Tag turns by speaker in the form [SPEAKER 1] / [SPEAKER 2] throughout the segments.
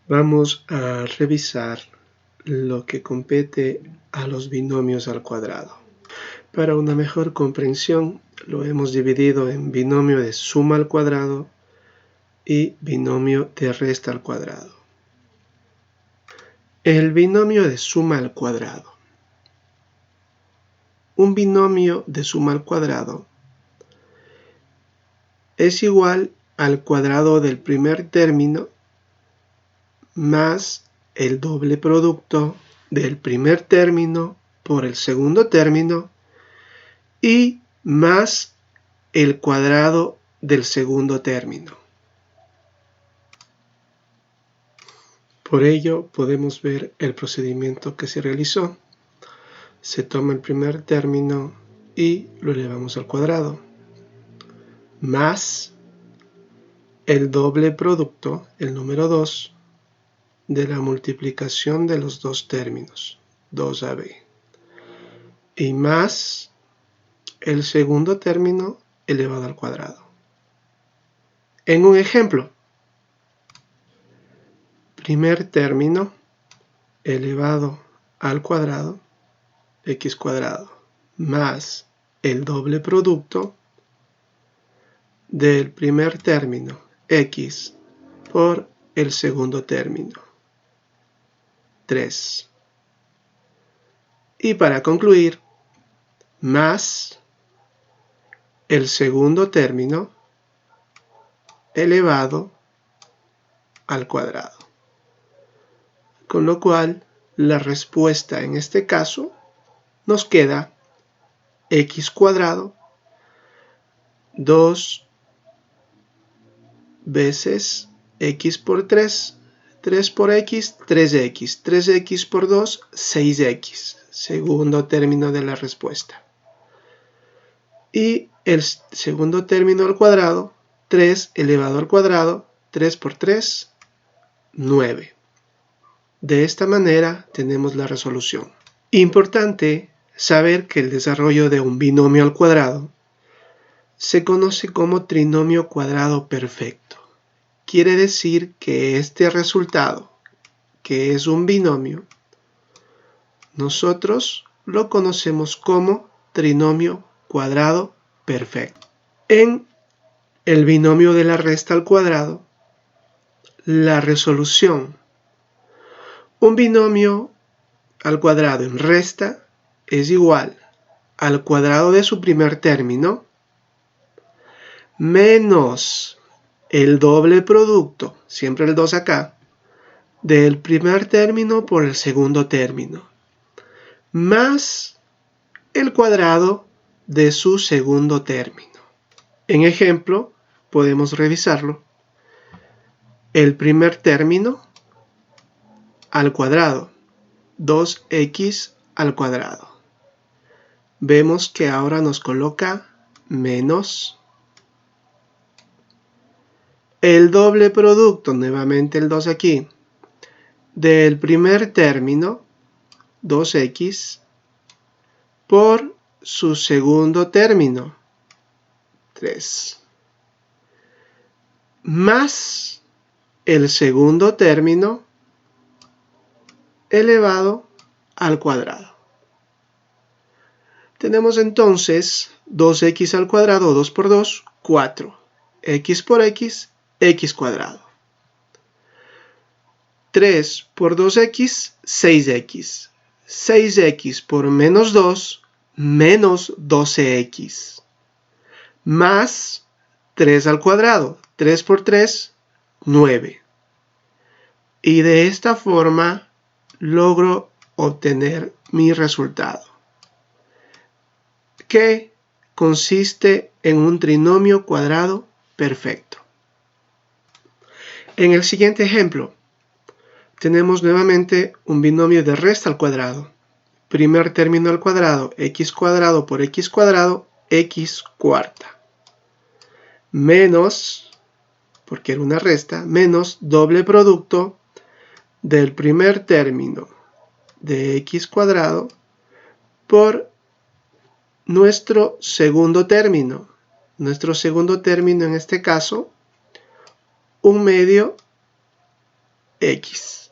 [SPEAKER 1] Vamos a revisar lo que compete a los binomios al cuadrado. Para una mejor comprensión, lo hemos dividido en binomio de suma al cuadrado y binomio de resta al cuadrado. El binomio de suma al cuadrado. Un binomio de suma al cuadrado es igual al cuadrado del primer término más el doble producto del primer término por el segundo término y más el cuadrado del segundo término. Por ello podemos ver el procedimiento que se realizó. Se toma el primer término y lo elevamos al cuadrado, más el doble producto, el número 2, de la multiplicación de los dos términos, 2ab, y más el segundo término elevado al cuadrado. En un ejemplo, primer término elevado al cuadrado, x cuadrado, más el doble producto del primer término, x, por el segundo término, 3. Y para concluir, más el segundo término elevado al cuadrado. Con lo cual, la respuesta en este caso nos queda x cuadrado 2 veces x por 3, 3 por x, 3x, 3x por 2, 6x, segundo término de la respuesta. Y el segundo término al cuadrado, 3 elevado al cuadrado, 3 por 3, 9. De esta manera tenemos la resolución. Importante saber que el desarrollo de un binomio al cuadrado se conoce como trinomio cuadrado perfecto. Quiere decir que este resultado, que es un binomio, nosotros lo conocemos como trinomio cuadrado perfecto. En el binomio de la resta al cuadrado, la resolución. Un binomio al cuadrado en resta es igual al cuadrado de su primer término menos el doble producto, siempre el 2 acá, del primer término por el segundo término, más el cuadrado de su segundo término. En ejemplo, podemos revisarlo. El primer término al cuadrado, 2x al cuadrado. Vemos que ahora nos coloca menos el doble producto, nuevamente el 2 aquí, del primer término, 2x, por su segundo término, 3, más el segundo término elevado al cuadrado. Tenemos entonces 2x al cuadrado, 2 por 2, 4, x por x, x cuadrado. 3 por 2x, 6x. 6x por menos 2, menos 12x. Más 3 al cuadrado. 3 por 3, 9. Y de esta forma logro obtener mi resultado, que consiste en un trinomio cuadrado perfecto. En el siguiente ejemplo, tenemos nuevamente un binomio de resta al cuadrado. Primer término al cuadrado, x cuadrado por x cuadrado, x cuarta. Menos, porque era una resta, menos doble producto del primer término de x cuadrado por nuestro segundo término. Nuestro segundo término en este caso, 1 medio x.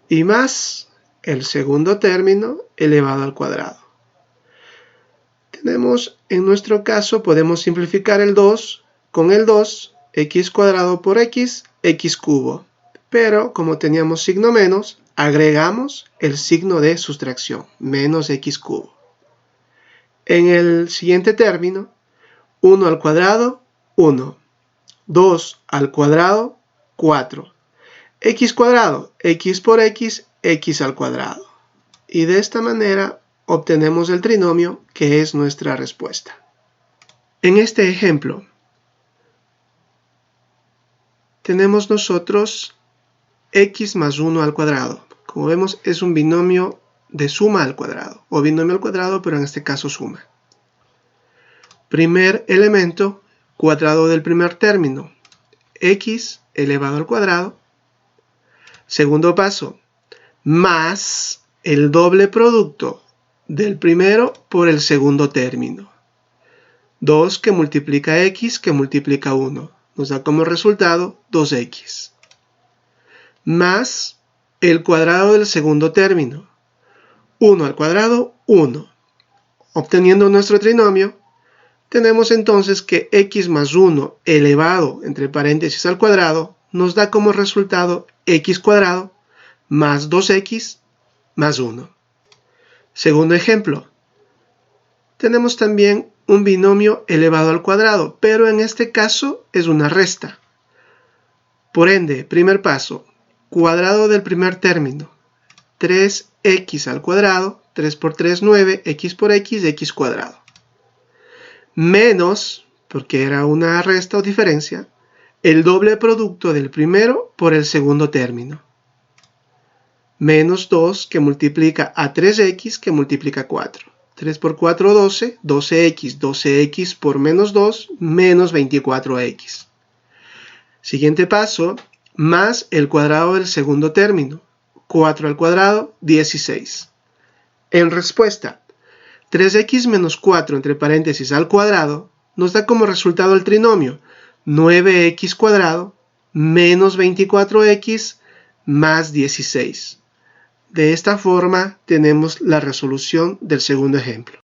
[SPEAKER 1] Y más el segundo término elevado al cuadrado. Tenemos, en nuestro caso, podemos simplificar el 2 con el 2, x cuadrado por x, x cubo. Pero como teníamos signo menos, agregamos el signo de sustracción, menos x cubo. En el siguiente término, 1 al cuadrado, 1. 2 al cuadrado, 4. X cuadrado, x por x, x al cuadrado. Y de esta manera obtenemos el trinomio que es nuestra respuesta. En este ejemplo, tenemos nosotros x más 1 al cuadrado. Como vemos, es un binomio de suma al cuadrado, o binomio al cuadrado, pero en este caso suma. Primer elemento, cuadrado del primer término, x elevado al cuadrado. Segundo paso, más el doble producto del primero por el segundo término. 2 que multiplica x que multiplica 1. Nos da como resultado 2x. Más el cuadrado del segundo término. 1 al cuadrado, 1. Obteniendo nuestro trinomio, tenemos entonces que x más 1 elevado entre paréntesis al cuadrado nos da como resultado x cuadrado más 2x más 1. Segundo ejemplo, tenemos también un binomio elevado al cuadrado, pero en este caso es una resta. Por ende, primer paso, cuadrado del primer término, 3x al cuadrado, 3 por 3, 9, x por x, x cuadrado. Menos, porque era una resta o diferencia, el doble producto del primero por el segundo término. Menos 2 que multiplica a 3x que multiplica 4. 3 por 4, 12, 12x, 12x por menos 2, menos 24x. Siguiente paso, más el cuadrado del segundo término. 4 al cuadrado, 16. En respuesta, 3x menos 4 entre paréntesis al cuadrado nos da como resultado el trinomio 9x cuadrado menos 24x más 16. De esta forma tenemos la resolución del segundo ejemplo.